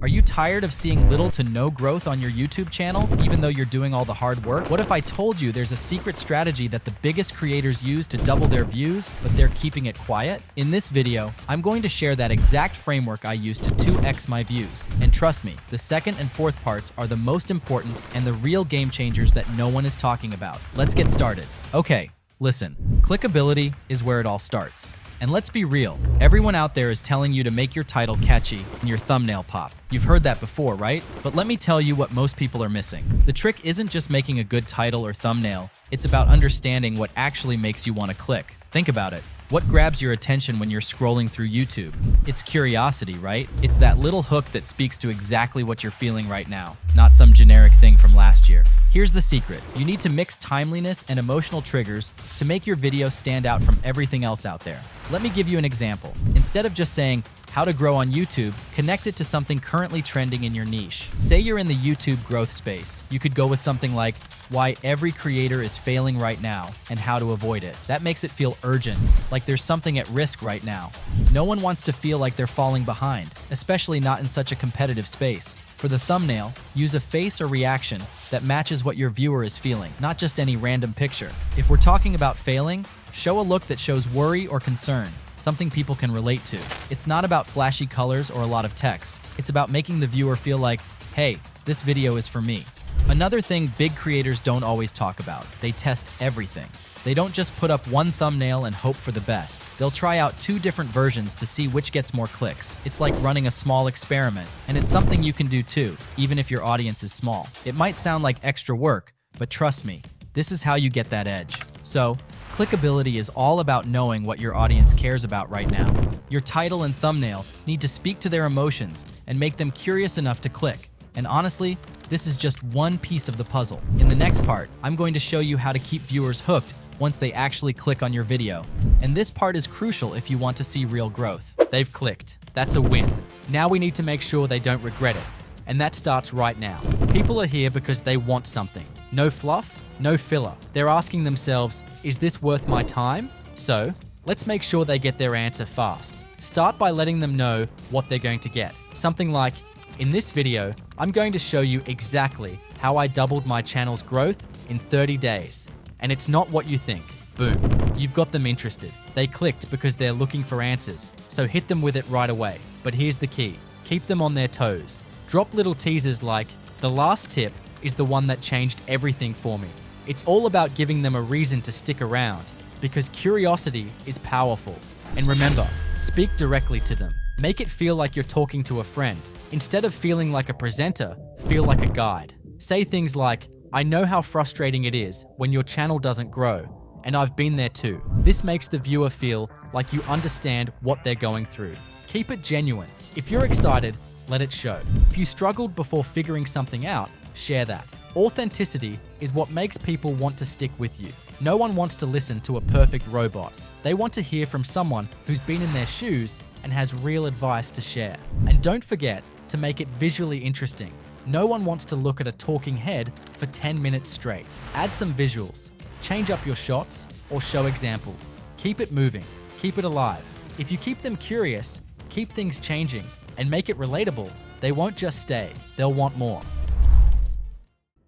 Are you tired of seeing little to no growth on your YouTube channel, even though you're doing all the hard work? What if I told you there's a secret strategy that the biggest creators use to double their views, but they're keeping it quiet? In this video, I'm going to share that exact framework I use to 2x my views. And trust me, the second and fourth parts are the most important and the real game changers that no one is talking about. Let's get started. Okay, listen, clickability is where it all starts. And let's be real, everyone out there is telling you to make your title catchy and your thumbnail pop. You've heard that before, right? But let me tell you what most people are missing. The trick isn't just making a good title or thumbnail, it's about understanding what actually makes you want to click. Think about it. What grabs your attention when you're scrolling through YouTube? It's curiosity, right? It's that little hook that speaks to exactly what you're feeling right now, not some generic thing from last year. Here's the secret. You need to mix timeliness and emotional triggers to make your video stand out from everything else out there. Let me give you an example. Instead of just saying, how to grow on YouTube, connect it to something currently trending in your niche. Say you're in the YouTube growth space. You could go with something like, why every creator is failing right now and how to avoid it. That makes it feel urgent, like there's something at risk right now. No one wants to feel like they're falling behind, especially not in such a competitive space. For the thumbnail, use a face or reaction that matches what your viewer is feeling, not just any random picture. If we're talking about failing, show a look that shows worry or concern, something people can relate to. It's not about flashy colors or a lot of text. It's about making the viewer feel like, hey, this video is for me. Another thing big creators don't always talk about, they test everything. They don't just put up one thumbnail and hope for the best. They'll try out 2 different versions to see which gets more clicks. It's like running a small experiment, and it's something you can do too, even if your audience is small. It might sound like extra work, but trust me, this is how you get that edge. So, clickability is all about knowing what your audience cares about right now. Your title and thumbnail need to speak to their emotions and make them curious enough to click. And honestly, this is just one piece of the puzzle. In the next part, I'm going to show you how to keep viewers hooked once they actually click on your video. And this part is crucial if you want to see real growth. They've clicked. That's a win. Now we need to make sure they don't regret it. And that starts right now. People are here because they want something. No fluff, no filler. They're asking themselves, is this worth my time? So, let's make sure they get their answer fast. Start by letting them know what they're going to get. Something like, in this video, I'm going to show you exactly how I doubled my channel's growth in 30 days. And it's not what you think. Boom. You've got them interested. They clicked because they're looking for answers. So hit them with it right away. But here's the key. Keep them on their toes. Drop little teasers like, the last tip is the one that changed everything for me. It's all about giving them a reason to stick around, because curiosity is powerful. And remember, speak directly to them. Make it feel like you're talking to a friend. Instead of feeling like a presenter, feel like a guide. Say things like, I know how frustrating it is when your channel doesn't grow, and I've been there too. This makes the viewer feel like you understand what they're going through. Keep it genuine. If you're excited, let it show. If you struggled before figuring something out, share that. Authenticity is what makes people want to stick with you. No one wants to listen to a perfect robot. They want to hear from someone who's been in their shoes and has real advice to share. And don't forget to make it visually interesting. No one wants to look at a talking head for 10 minutes straight. Add some visuals, change up your shots, or show examples. Keep it moving, keep it alive. If you keep them curious, keep things changing, and make it relatable, they won't just stay, they'll want more.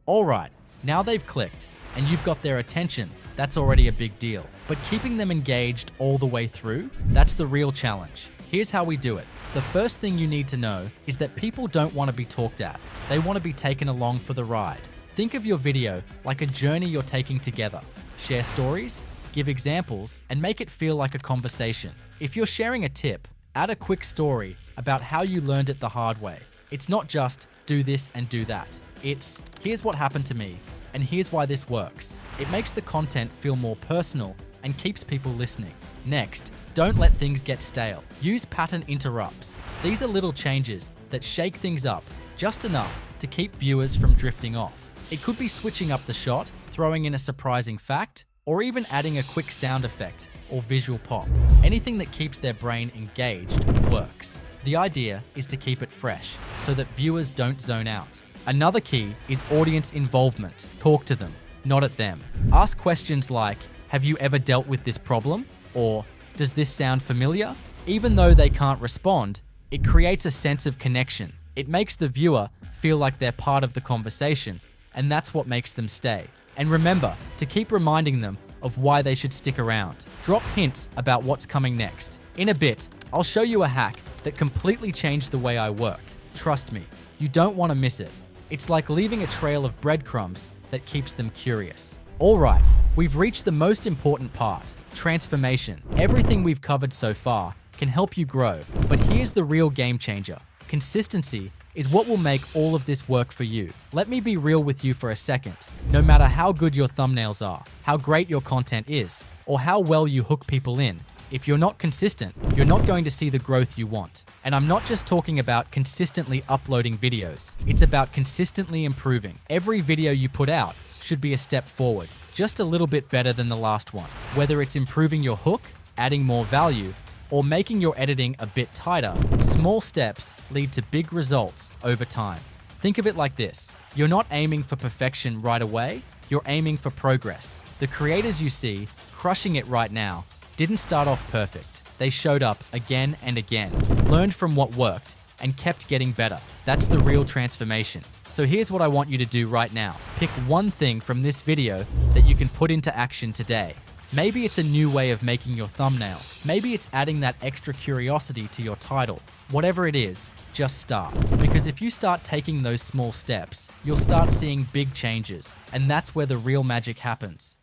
Alright, now they've clicked, and you've got their attention. That's already a big deal. But keeping them engaged all the way through, that's the real challenge. Here's how we do it. The first thing you need to know is that people don't want to be talked at. They want to be taken along for the ride. Think of your video like a journey you're taking together. Share stories, give examples, and make it feel like a conversation. If you're sharing a tip, add a quick story about how you learned it the hard way. It's not just do this and do that. It's here's what happened to me, and here's why this works. It makes the content feel more personal and keeps people listening. Next, don't let things get stale. Use pattern interrupts. These are little changes that shake things up just enough to keep viewers from drifting off. It could be switching up the shot, throwing in a surprising fact, or even adding a quick sound effect or visual pop. Anything that keeps their brain engaged works. The idea is to keep it fresh so that viewers don't zone out. Another key is audience involvement. Talk to them, not at them. Ask questions like, have you ever dealt with this problem? Or, does this sound familiar? Even though they can't respond, it creates a sense of connection. It makes the viewer feel like they're part of the conversation, and that's what makes them stay. And remember to keep reminding them of why they should stick around. Drop hints about what's coming next. In a bit, I'll show you a hack that completely changed the way I work. Trust me, you don't want to miss it. It's like leaving a trail of breadcrumbs that keeps them curious. All right, we've reached the most important part, transformation. Everything we've covered so far can help you grow, but here's the real game changer. Consistency is what will make all of this work for you. Let me be real with you for a second. No matter how good your thumbnails are, how great your content is, or how well you hook people in, if you're not consistent, you're not going to see the growth you want. And I'm not just talking about consistently uploading videos. It's about consistently improving. Every video you put out should be a step forward, just a little bit better than the last one. Whether it's improving your hook, adding more value, or making your editing a bit tighter, small steps lead to big results over time. Think of it like this. You're not aiming for perfection right away, you're aiming for progress. The creators you see crushing it right now didn't start off perfect. They showed up again and again, learned from what worked, and kept getting better. That's the real transformation. So here's what I want you to do right now. Pick one thing from this video that you can put into action today. Maybe it's a new way of making your thumbnail. Maybe it's adding that extra curiosity to your title. Whatever it is, just start. Because if you start taking those small steps, you'll start seeing big changes, and that's where the real magic happens.